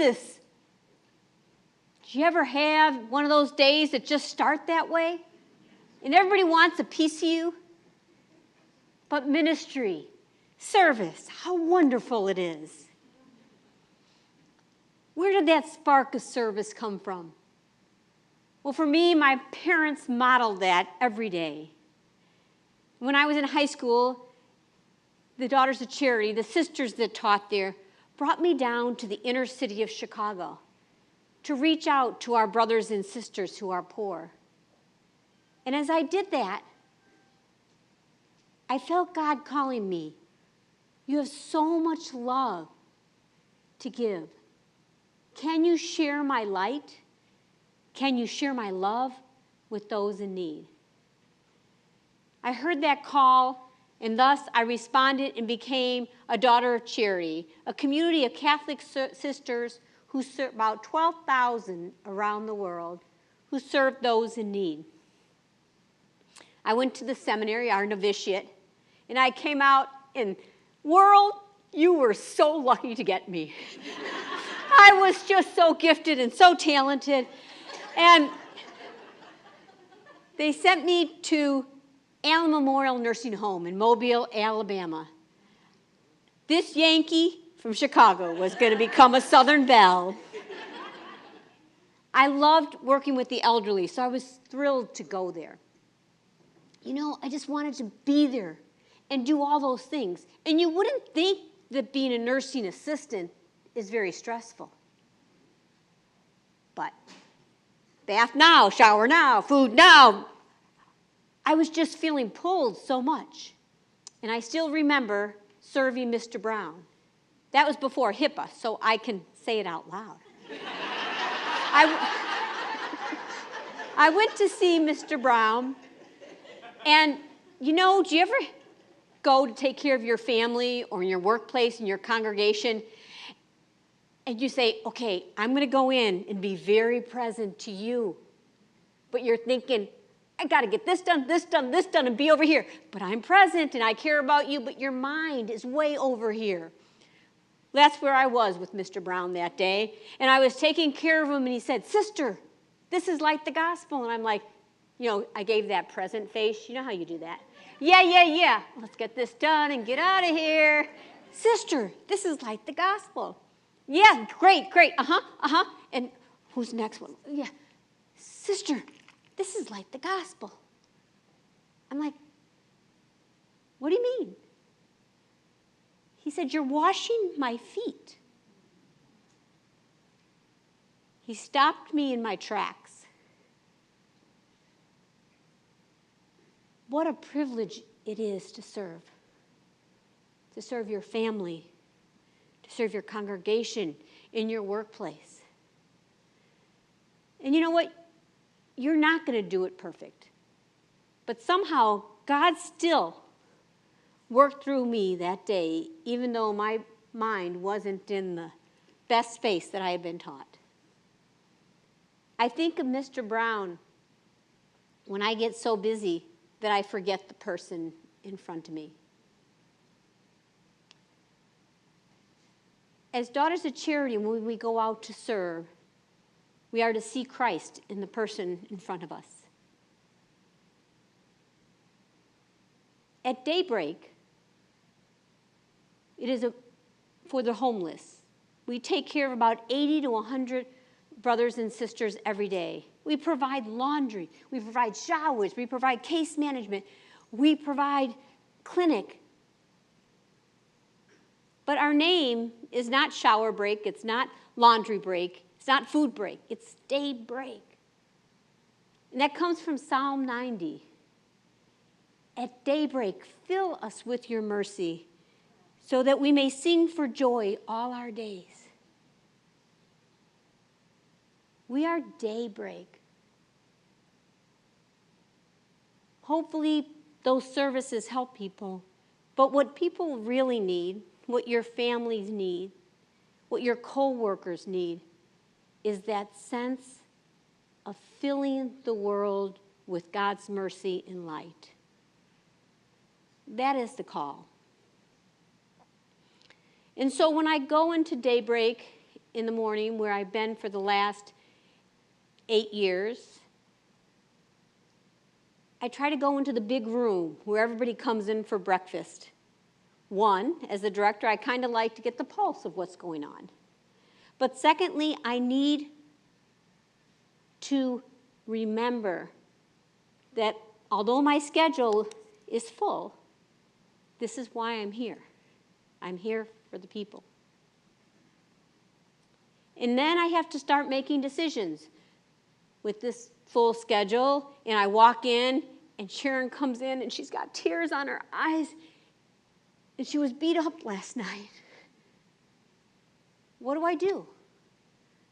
crisis. Do you ever have one of those days that just start that way? And everybody wants a piece of you? But ministry, service, how wonderful it is. Where did that spark of service come from? Well, for me, my parents modeled that every day. When I was in high school, the Daughters of Charity, the sisters that taught there, brought me down to the inner city of Chicago to reach out to our brothers and sisters who are poor. And as I did that, I felt God calling me. You have so much love to give. Can you share my light? Can you share my love with those in need? I heard that call, and thus I responded and became a Daughter of Charity, a community of Catholic sisters who serve about 12,000 around the world, who serve those in need. I went to the seminary, our novitiate, and I came out and, world, you were so lucky to get me. I was just so gifted and so talented. And they sent me to Allen Memorial Nursing Home in Mobile, Alabama. This Yankee from Chicago was going to become a Southern Belle. I loved working with the elderly, so I was thrilled to go there. You know, I just wanted to be there and do all those things. And you wouldn't think that being a nursing assistant is very stressful. But bath now, shower now, food now. I was just feeling pulled so much. And I still remember serving Mr. Brown. That was before HIPAA, so I can say it out loud. I went to see Mr. Brown, and you know, do you ever go to take care of your family or in your workplace, in your congregation, and you say, okay, I'm going to go in and be very present to you. But you're thinking, I got to get this done, this done, this done, and be over here. But I'm present, and I care about you, but your mind is way over here. That's where I was with Mr. Brown that day. And I was taking care of him, and he said, sister, this is like the gospel. And I'm like, you know, I gave that present face. You know how you do that. Yeah. Let's get this done and get out of here. Sister, this is like the gospel. Yeah, great. And who's the next one? Yeah. Sister, this is like the gospel. I'm like, what do you mean? He said, you're washing my feet. He stopped me in my tracks. What a privilege it is to serve your family, to serve your congregation, in your workplace. And you know what? You're not going to do it perfect. But somehow, God still worked through me that day, even though my mind wasn't in the best space that I had been taught. I think of Mr. Brown when I get so busy that I forget the person in front of me. As Daughters of Charity, when we go out to serve, we are to see Christ in the person in front of us. At daybreak, it is for the homeless. We take care of about 80 to 100 brothers and sisters every day. We provide laundry. We provide showers. We provide case management. We provide clinic. But our name is not shower break. It's not laundry break. It's not food break. It's day break. And that comes from Psalm 90. At daybreak, fill us with your mercy so that we may sing for joy all our days. We are daybreak. Hopefully, those services help people. But what people really need, what your families need, what your co-workers need, is that sense of filling the world with God's mercy and light. That is the call. And so when I go into daybreak, in the morning, where I've been for the last 8 years, I try to go into the big room where everybody comes in for breakfast. One, as the director, I kind of like to get the pulse of what's going on. But secondly, I need to remember that although my schedule is full, this is why I'm here. I'm here for the people. And then I have to start making decisions with this full schedule, and I walk in, and Sharon comes in, and she's got tears on her eyes, and she was beat up last night. What do?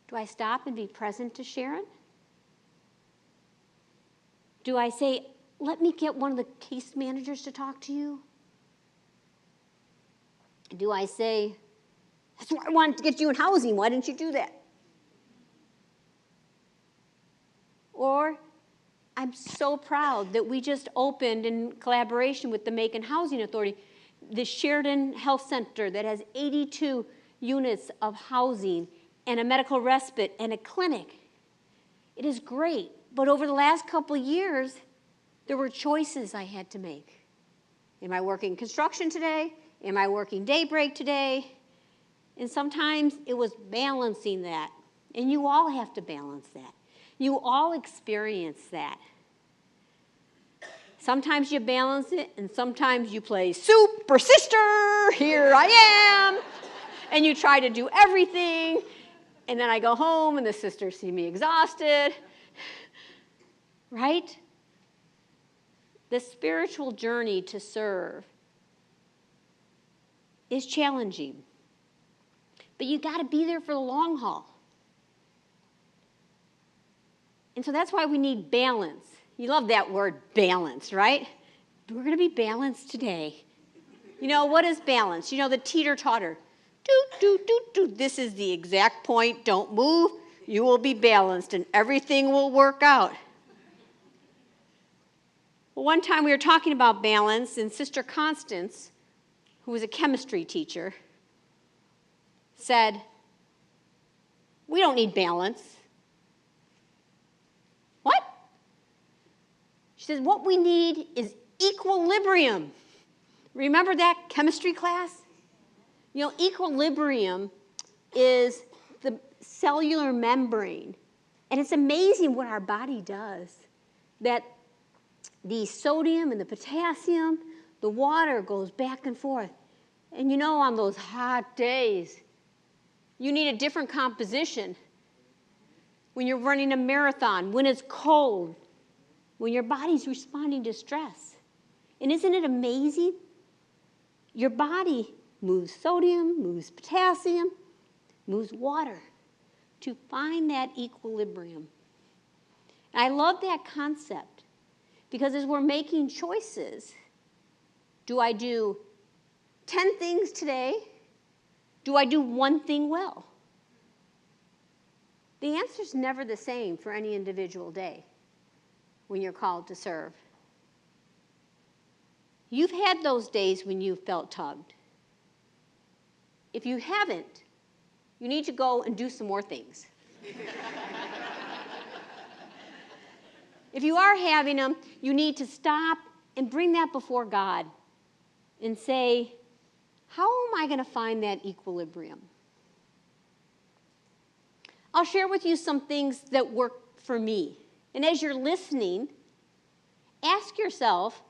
Do I stop and be present to Sharon? Do I say, let me get one of the case managers to talk to you? Do I say, that's why I wanted to get you in housing, why didn't you do that? Or, I'm so proud that we just opened in collaboration with the Macon Housing Authority, the Sheridan Health Center that has 82 units of housing and a medical respite and a clinic. It is great, but over the last couple of years, there were choices I had to make. Am I working construction today? Am I working daybreak today? And sometimes it was balancing that. And you all have to balance that. You all experience that. Sometimes you balance it, and sometimes you play super sister, here I am. And you try to do everything. And then I go home, and the sisters see me exhausted. Right? The spiritual journey to serve is challenging. But you got to be there for the long haul. And so that's why we need balance. You love that word, balance, right? We're going to be balanced today. You know, what is balance? You know, the teeter-totter. This is the exact point. Don't move. You will be balanced, and everything will work out. Well, one time we were talking about balance, and Sister Constance, who was a chemistry teacher, said, we don't need balance. What? She says, what we need is equilibrium. Remember that chemistry class? You know, equilibrium is the cellular membrane. And it's amazing what our body does. That the sodium and the potassium, the water goes back and forth. And you know, on those hot days, you need a different composition. When you're running a marathon, when it's cold, when your body's responding to stress. And isn't it amazing? Your body moves sodium, moves potassium, moves water to find that equilibrium. And I love that concept because as we're making choices, do I do 10 things today? Do I do one thing well? The answer's never the same for any individual day when you're called to serve. You've had those days when you felt tugged. If you haven't, you need to go and do some more things. If you are having them, you need to stop and bring that before God and say, how am I going to find that equilibrium? I'll share with you some things that work for me. And as you're listening, ask yourself,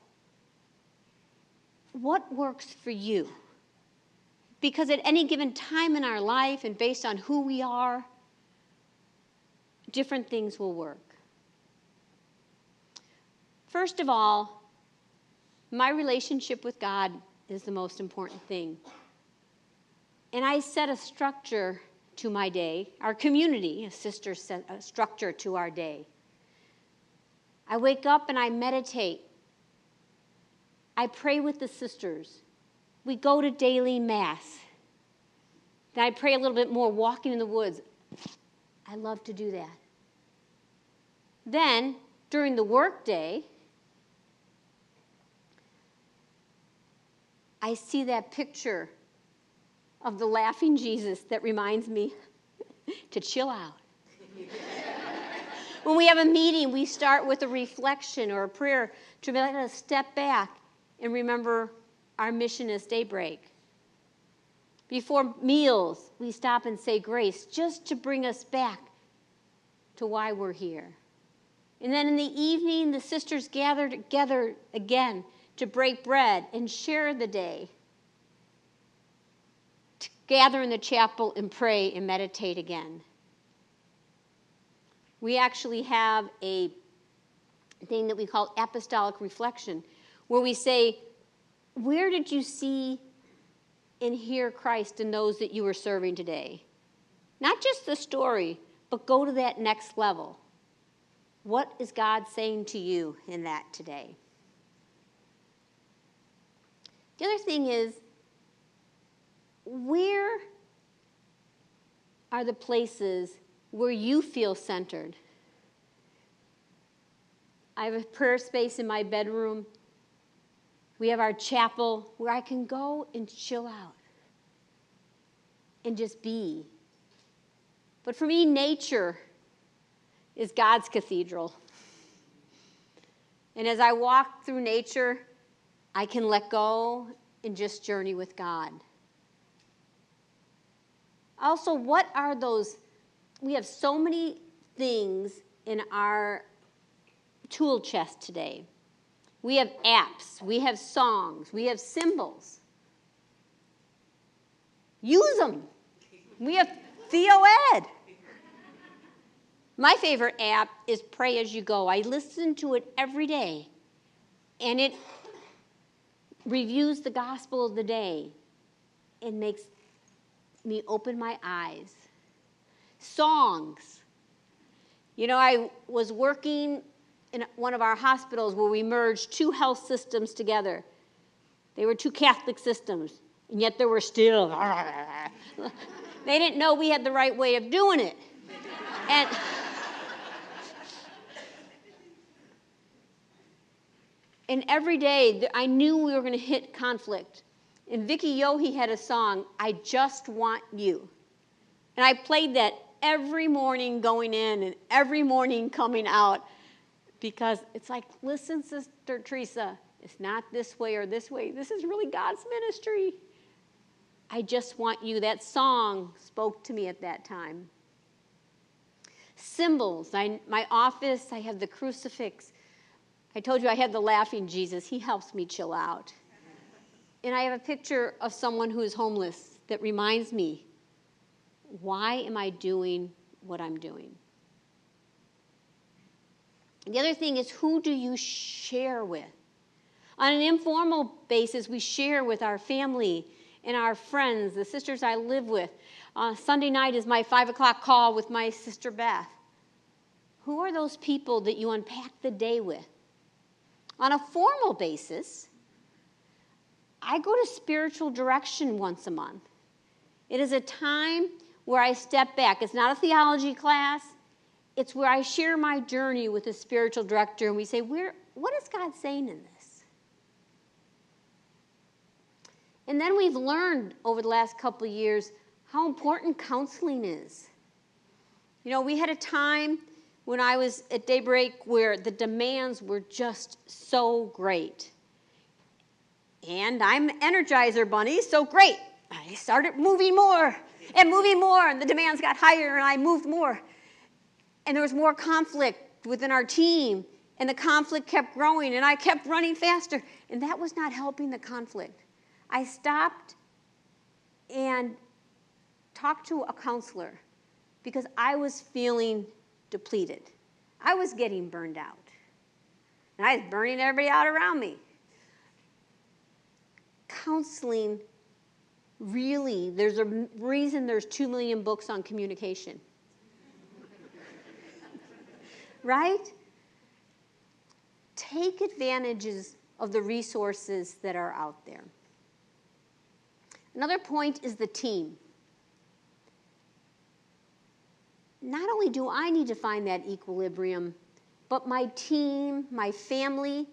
what works for you? Because at any given time in our life and based on who we are, different things will work. First of all, my relationship with God is the most important thing. And I set a structure to my day. Our community, a sister, set a structure to our day. I wake up and I meditate. I pray with the sisters. We go to daily mass. Then I pray a little bit more walking in the woods. I love to do that. Then, during the workday, I see that picture of the laughing Jesus that reminds me to chill out. When we have a meeting, we start with a reflection or a prayer to let us step back and remember our mission is daybreak. Before meals, we stop and say grace just to bring us back to why we're here. And then in the evening, the sisters gather together again to break bread and share the day. To gather in the chapel and pray and meditate again. We actually have a thing that we call apostolic reflection, where we say, where did you see and hear Christ in those that you were serving today? Not just the story, but go to that next level. What is God saying to you in that today? The other thing is, where are the places where you feel centered? I have a prayer space in my bedroom. We have our chapel where I can go and chill out and just be. But for me, nature is God's cathedral. And as I walk through nature, I can let go and just journey with God. Also, what are those? We have so many things in our tool chest today. We have apps, we have songs, we have symbols. Use them. We have TheoEd. My favorite app is Pray As You Go. I listen to it every day, and it reviews the gospel of the day and makes me open my eyes. Songs. You know, I was working in one of our hospitals where we merged two health systems together. They were two Catholic systems, and yet there were still... They didn't know we had the right way of doing it. And every day, I knew we were going to hit conflict. And Vicki Yohe had a song, I Just Want You. And I played that every morning going in and every morning coming out, because it's like, listen, Sister Theresa, it's not this way or this way. This is really God's ministry. I just want you. That song spoke to me at that time. Symbols. My office, I have the crucifix. I told you I have the laughing Jesus. He helps me chill out. And I have a picture of someone who is homeless that reminds me, why am I doing what I'm doing? The other thing is, who do you share with? On an informal basis, we share with our family and our friends, the sisters I live with. Sunday night is my 5 o'clock call with my sister Beth. Who are those people that you unpack the day with? On a formal basis, I go to spiritual direction once a month. It is a time where I step back. It's not a theology class. It's where I share my journey with a spiritual director, and we say, what is God saying in this? And then we've learned over the last couple of years how important counseling is. You know, we had a time when I was at Daybreak where the demands were just so great. And I'm Energizer Bunny, so great. I started moving more, and the demands got higher, and I moved more. And there was more conflict within our team, and the conflict kept growing, and I kept running faster, and that was not helping the conflict. I stopped and talked to a counselor because I was feeling depleted. I was getting burned out, and I was burning everybody out around me. Counseling, really, there's a reason there's 2 million books on communication. Right? Take advantages of the resources that are out there. Another point is the team. Not only do I need to find that equilibrium, but my team, my family,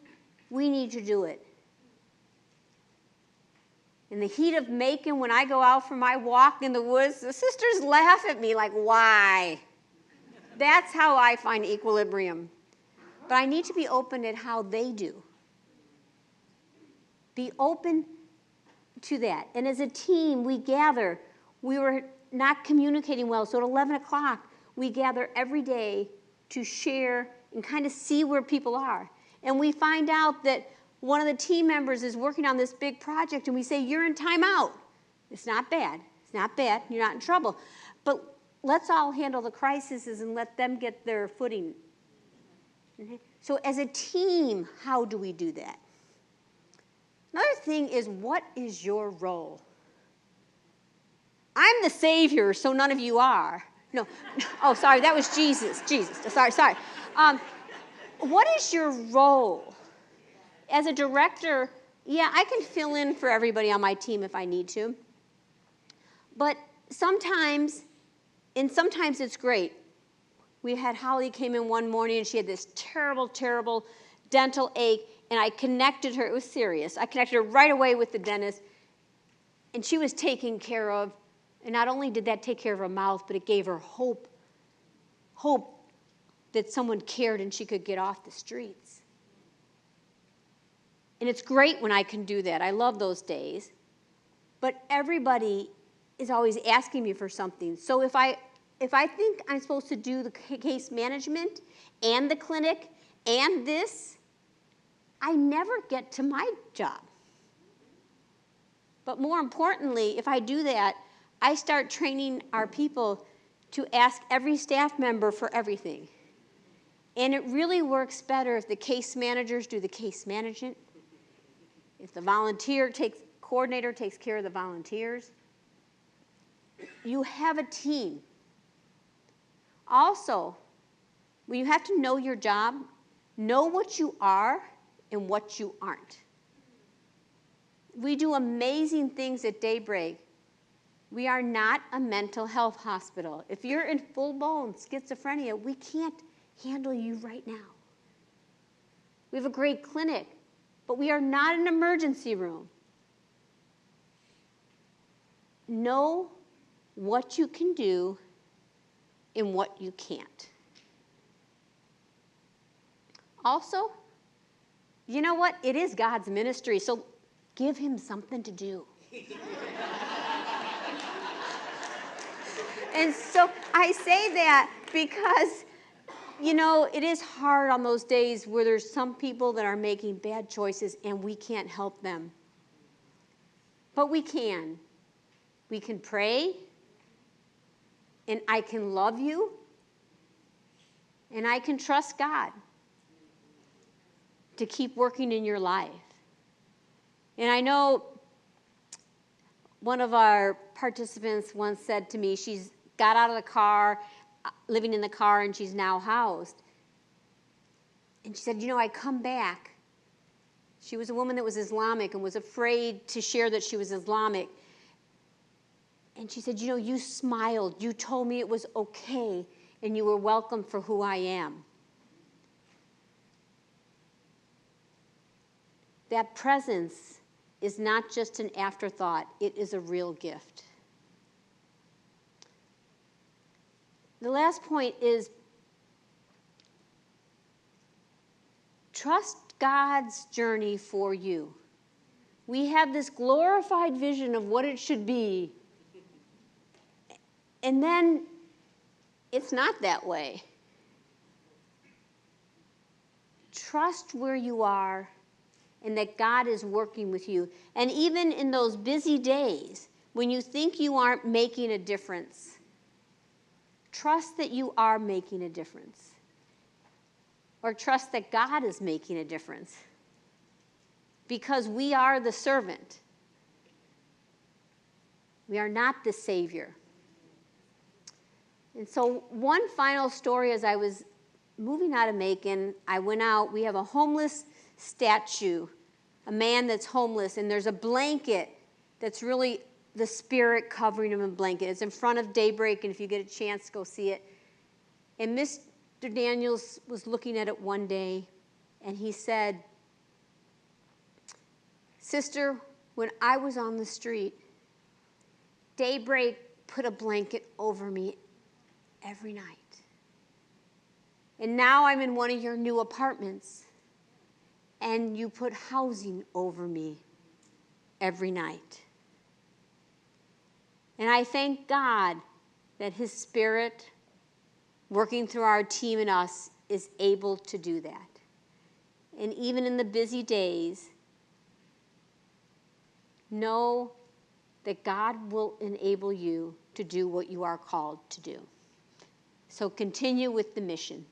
we need to do it. In the heat of Macon, when I go out for my walk in the woods, the sisters laugh at me like, why? That's how I find equilibrium. But I need to be open at how they do. Be open to that. And as a team, we gather. We were not communicating well, so at 11 o'clock, we gather every day to share and kind of see where people are. And we find out that one of the team members is working on this big project, and we say, you're in timeout. It's not bad. It's not bad. You're not in trouble. But let's all handle the crises and let them get their footing. Okay? So as a team, how do we do that? Another thing is, what is your role? I'm the Savior, so none of you are. No. Oh, sorry, that was Jesus. Jesus. Sorry. What is your role? As a director, yeah, I can fill in for everybody on my team if I need to. But sometimes it's great. We had Holly came in one morning, and she had this terrible, terrible dental ache, and I connected her. It was serious. I connected her right away with the dentist, and she was taken care of. And not only did that take care of her mouth, but it gave her hope that someone cared and she could get off the streets. And it's great when I can do that. I love those days. But everybody is always asking me for something. So if I think I'm supposed to do the case management and the clinic and this, I never get to my job. But more importantly, if I do that, I start training our people to ask every staff member for everything. And it really works better if the case managers do the case management, if the coordinator takes care of the volunteers. You have a team. Also, when you have to know your job, know what you are and what you aren't. We do amazing things at Daybreak. We are not a mental health hospital. If you're in full-blown schizophrenia, we can't handle you right now. We have a great clinic, but we are not an emergency room. Know what you can do and what you can't. Also, you know what? It is God's ministry, so give him something to do. And so I say that because, it is hard on those days where there's some people that are making bad choices and we can't help them. But we can. We can pray, and I can love you, and I can trust God to keep working in your life. And I know one of our participants once said to me, she's got out of the car, living in the car, and she's now housed. And she said, I come back. She was a woman that was Islamic and was afraid to share that she was Islamic. And she said, you smiled. You told me it was okay, and you were welcome for who I am. That presence is not just an afterthought. It is a real gift. The last point is trust God's journey for you. We have this glorified vision of what it should be, and then it's not that way. Trust where you are and that God is working with you. And even in those busy days when you think you aren't making a difference, trust that you are making a difference. Or trust that God is making a difference. Because we are the servant. We are not the Savior. And so one final story, as I was moving out of Macon, I went out. We have a homeless statue, a man that's homeless, and there's a blanket that's really the spirit covering him in a blanket. It's in front of Daybreak, and if you get a chance, go see it. And Mr. Daniels was looking at it one day, and he said, "Sister, when I was on the street, daybreak put a blanket over me every night. And now I'm in one of your new apartments, and you put housing over me every night. And I thank God that His Spirit, working through our team and us, is able to do that. And even in the busy days, know that God will enable you to do what you are called to do. So continue with the mission.